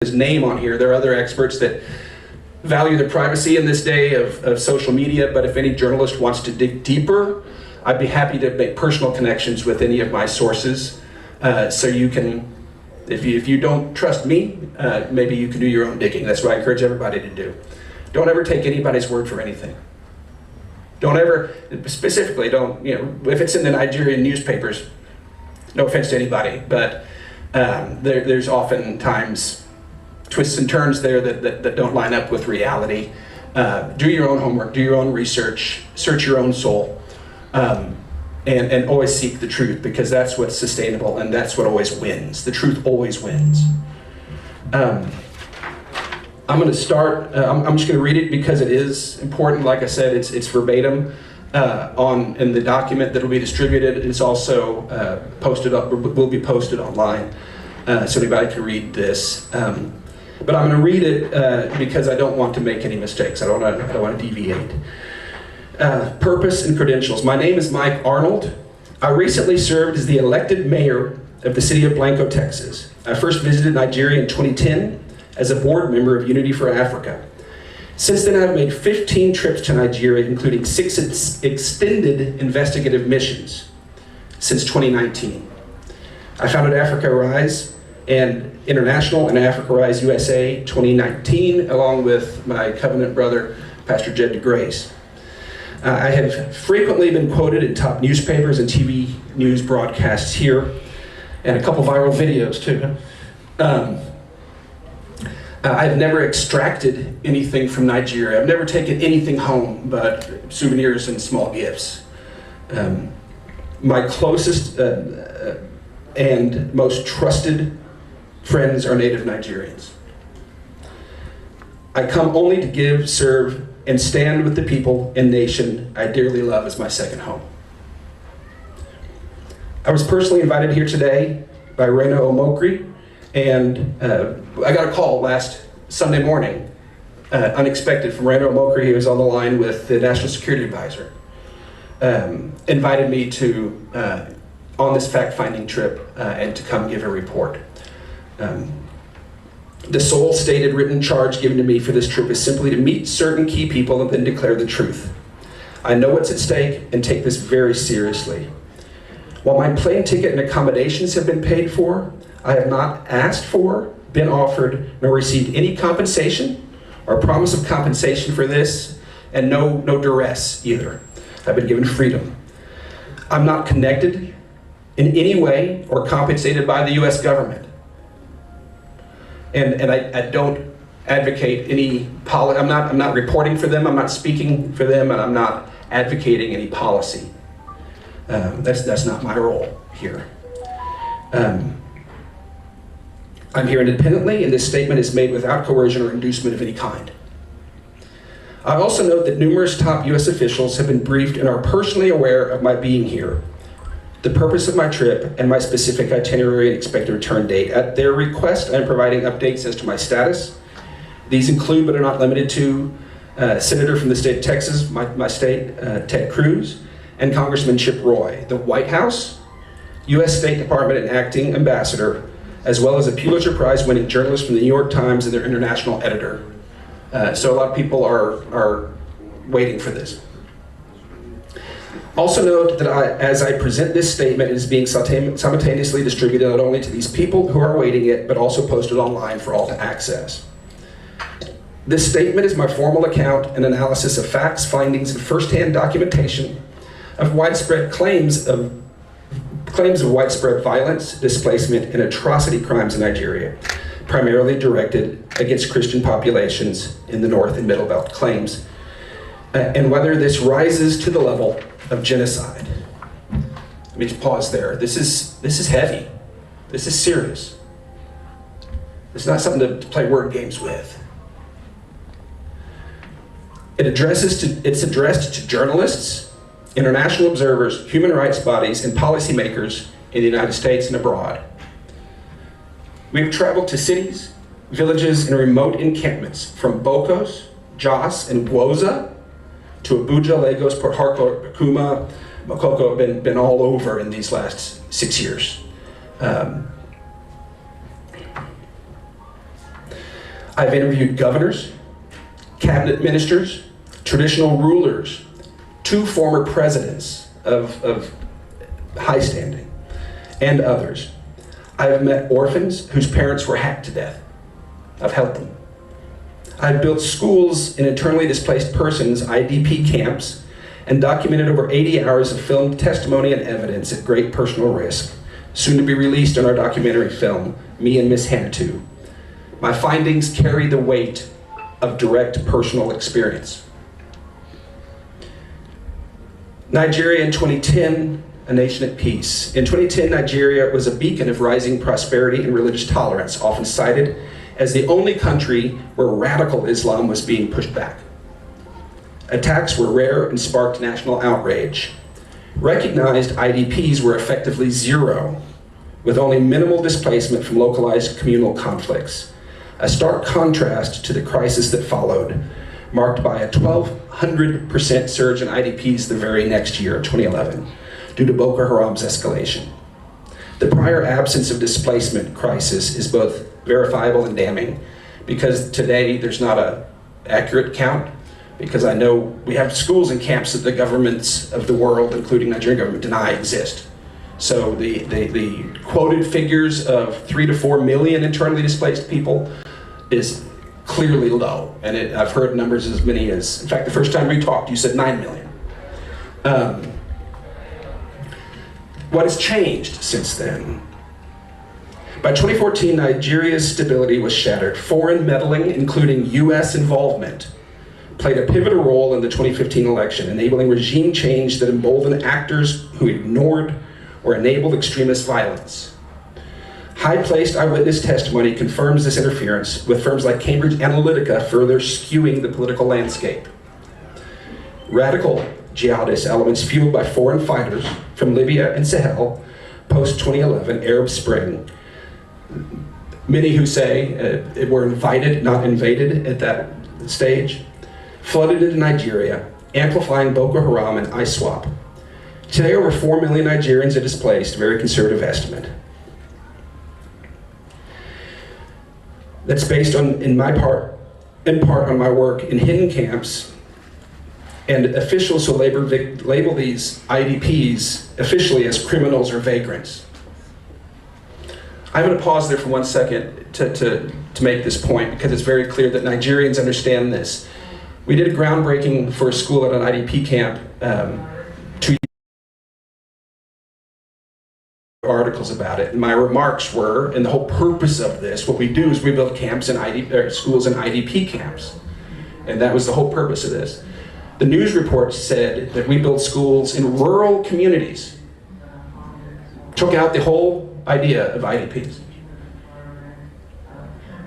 his name on here. There are other experts that value their privacy in this day of social media, but if any journalist wants to dig deeper, I'd be happy to make personal connections with any of my sources. So you can, if you don't trust me, maybe you can do your own digging. That's what I encourage everybody to do. Don't ever take anybody's word for anything. Don't ever, specifically, if it's in the Nigerian newspapers, no offense to anybody, but there's oftentimes twists and turns there that don't line up with reality. Do your own homework, do your own research, search your own soul, and always seek the truth, because that's what's sustainable and that's what always wins. The truth always wins. I'm going to start, I'm just going to read it because it is important. Like I said, it's verbatim in the document that will be distributed. It's also posted up, will be posted online, so anybody can read this. But I'm going to read it because I don't want to make any mistakes. I don't want to deviate. Purpose and credentials. My name is Mike Arnold. I recently served as the elected mayor of the city of Blanco, Texas. I first visited Nigeria in 2010 as a board member of Unity for Africa. Since then, I've made 15 trips to Nigeria, including 6 extended investigative missions since 2019. I founded Africa Rise and International and Africa Rise USA 2019, along with my covenant brother, Pastor Jed Disgrace. I have frequently been quoted in top newspapers and TV news broadcasts here, and a couple viral videos too. I've never extracted anything from Nigeria. I've never taken anything home but souvenirs and small gifts. My closest and most trusted friends are native Nigerians. I come only to give, serve, and stand with the people and nation I dearly love as my second home. I was personally invited here today by Reno Omokri, and I got a call last Sunday morning, unexpected, from Reno Omokri. He was on the line with the National Security Advisor. Invited me to, on this fact-finding trip, and to come give a report. The sole stated written charge given to me for this trip is simply to meet certain key people and then declare the truth. I know what's at stake and take this very seriously. While my plane ticket and accommodations have been paid for, I have not asked for, been offered, nor received any compensation or promise of compensation for this, and no duress either. I've been given freedom. I'm not connected in any way or compensated by the US government. And I don't advocate any policy. I'm not reporting for them, I'm not speaking for them, and I'm not advocating any policy. That's not my role here. I'm here independently, and this statement is made without coercion or inducement of any kind. I also note that numerous top US officials have been briefed and are personally aware of my being here, the purpose of my trip, and my specific itinerary and expected return date. At their request, I am providing updates as to my status. These include, but are not limited to, Senator from the state of Texas, my state, Ted Cruz, and Congressman Chip Roy, the White House, US State Department and acting ambassador, as well as a Pulitzer Prize winning journalist from the New York Times and their international editor. So a lot of people are waiting for this. Also note that as I present this statement, it is being simultaneously distributed not only to these people who are awaiting it, but also posted online for all to access. This statement is my formal account and analysis of facts, findings, and firsthand documentation of widespread claims of widespread violence, displacement, and atrocity crimes in Nigeria, primarily directed against Christian populations in the North and Middle Belt claims, and whether this rises to the level of genocide. Let me just pause there. This is heavy. This is serious. It's not something to play word games with. It's addressed to journalists, international observers, human rights bodies, and policymakers in the United States and abroad. We've traveled to cities, villages, and remote encampments from Bokos, Jos, and Gwoza to Abuja, Lagos, Port Harcourt, Bakuma, Makoko. Been all over in these last 6 years. I've interviewed governors, cabinet ministers, traditional rulers, 2 former presidents of high standing, and others. I have met orphans whose parents were hacked to death. I've helped them. I've built schools in internally displaced persons, IDP camps, and documented over 80 hours of filmed testimony and evidence at great personal risk, soon to be released in our documentary film, Me and Miss Hannatu. My findings carry the weight of direct personal experience. Nigeria in 2010, a nation at peace. In 2010, Nigeria was a beacon of rising prosperity and religious tolerance, often cited as the only country where radical Islam was being pushed back. Attacks were rare and sparked national outrage. Recognized IDPs were effectively zero, with only minimal displacement from localized communal conflicts. A stark contrast to the crisis that followed, marked by a 1,200% surge in IDPs the very next year, 2011, due to Boko Haram's escalation. The prior absence of displacement crisis is both verifiable and damning, because today there's not an accurate count, because I know we have schools and camps that the governments of the world, including Nigerian government, deny exist. So the quoted figures of 3 to 4 million internally displaced people is clearly low, and I've heard numbers as many as, in fact, the first time we talked, you said 9 million. What has changed since then? By 2014, Nigeria's stability was shattered. Foreign meddling, including US involvement, played a pivotal role in the 2015 election, enabling regime change that emboldened actors who ignored or enabled extremist violence. High-placed eyewitness testimony confirms this interference, with firms like Cambridge Analytica further skewing the political landscape. Radical jihadist elements fueled by foreign fighters from Libya and Sahel, post-2011 Arab Spring, many who say were invited, not invaded at that stage, flooded into Nigeria, amplifying Boko Haram and ISWAP. Today, over 4 million Nigerians are displaced, a very conservative estimate. That's based on, in part on my work in hidden camps, and officials who label these IDPs officially as criminals or vagrants. I'm going to pause there for 1 second to make this point, because it's very clear that Nigerians understand this. We did a groundbreaking for a school at an IDP camp 2 years ago, articles about it. And my remarks were, and the whole purpose of this, what we do is we build camps in schools in IDP camps. And that was the whole purpose of this. The news report said that we build schools in rural communities. Took out the whole idea of IDPs.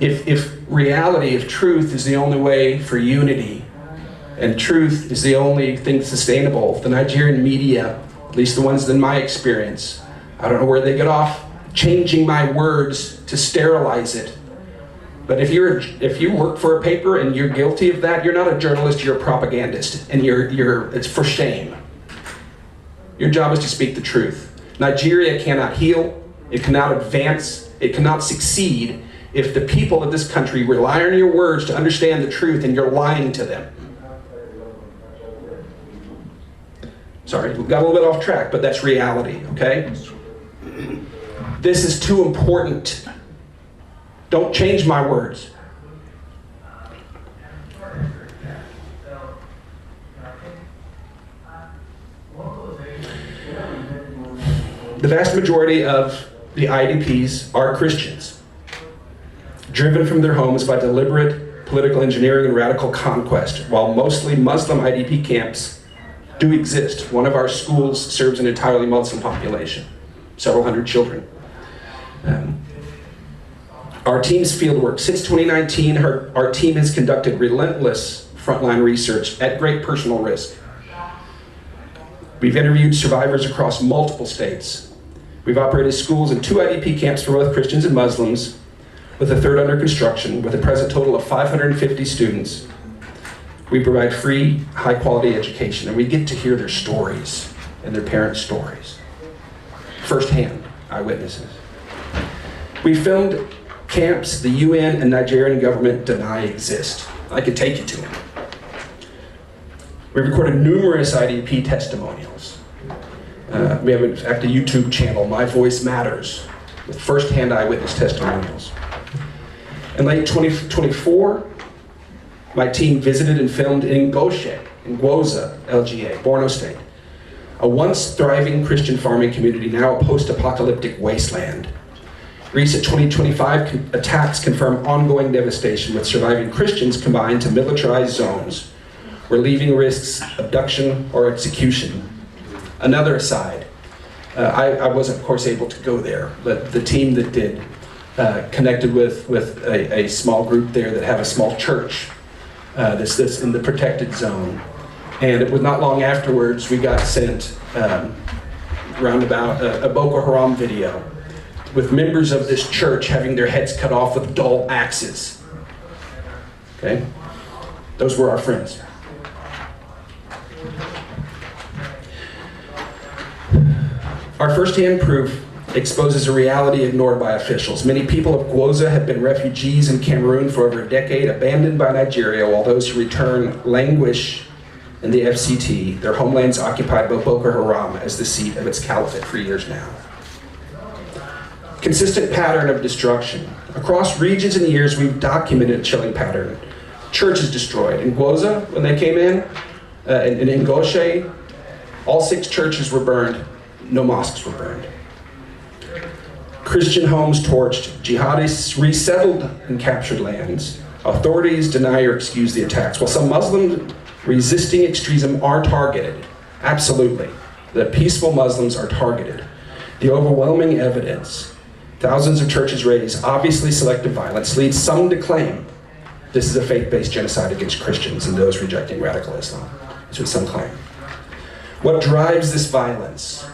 If reality, if truth is the only way for unity, and truth is the only thing sustainable, the Nigerian media, at least the ones in my experience, I don't know where they get off changing my words to sterilize it. But if you work for a paper and you're guilty of that, you're not a journalist, you're a propagandist, and it's for shame. Your job is to speak the truth. Nigeria cannot heal, it cannot advance, it cannot succeed if the people of this country rely on your words to understand the truth and you're lying to them. Sorry, we got a little bit off track, but that's reality, okay? This is too important. Don't change my words. The vast majority of the IDPs are Christians, driven from their homes by deliberate political engineering and radical conquest, while mostly Muslim IDP camps do exist. One of our schools serves an entirely Muslim population, several hundred children. Our team's fieldwork. Since 2019, our team has conducted relentless frontline research at great personal risk. We've interviewed survivors across multiple states. We've operated schools in 2 IDP camps for both Christians and Muslims, with a 3rd under construction, with a present total of 550 students. We provide free, high-quality education, and we get to hear their stories and their parents' stories. Firsthand, eyewitnesses. We filmed camps the UN and Nigerian government deny exist. I could take you to them. We recorded numerous IDP testimonials. We have, in fact, a YouTube channel, My Voice Matters, with first-hand eyewitness testimonials. In late 2024, my team visited and filmed in Ngoshe, in Gwoza, LGA, Borno State, a once thriving Christian farming community, now a post-apocalyptic wasteland. Recent 2025 attacks confirm ongoing devastation, with surviving Christians combined to militarized zones where leaving risks abduction or execution. Another aside, I wasn't, of course, able to go there, but the team that did connected with a small group there that have a small church that's in the protected zone. And it was not long afterwards we got sent roundabout a Boko Haram video with members of this church having their heads cut off with dull axes. Okay? Those were our friends. Our first-hand proof exposes a reality ignored by officials. Many people of Gwoza have been refugees in Cameroon for over a decade, abandoned by Nigeria, while those who return languish in the FCT, their homelands occupied by Boko Haram as the seat of its caliphate for years now. Consistent pattern of destruction. Across regions and years, we've documented a chilling pattern. Churches destroyed. In Gwoza, when they came in Ngoshe, all 6 churches were burned, no mosques were burned. Christian homes torched, jihadists resettled in captured lands. Authorities deny or excuse the attacks, while some Muslims resisting extremism are targeted. Absolutely. The peaceful Muslims are targeted. The overwhelming evidence, thousands of churches raised, obviously selective violence, leads some to claim this is a faith-based genocide against Christians and those rejecting radical Islam. That's what some claim. What drives this violence?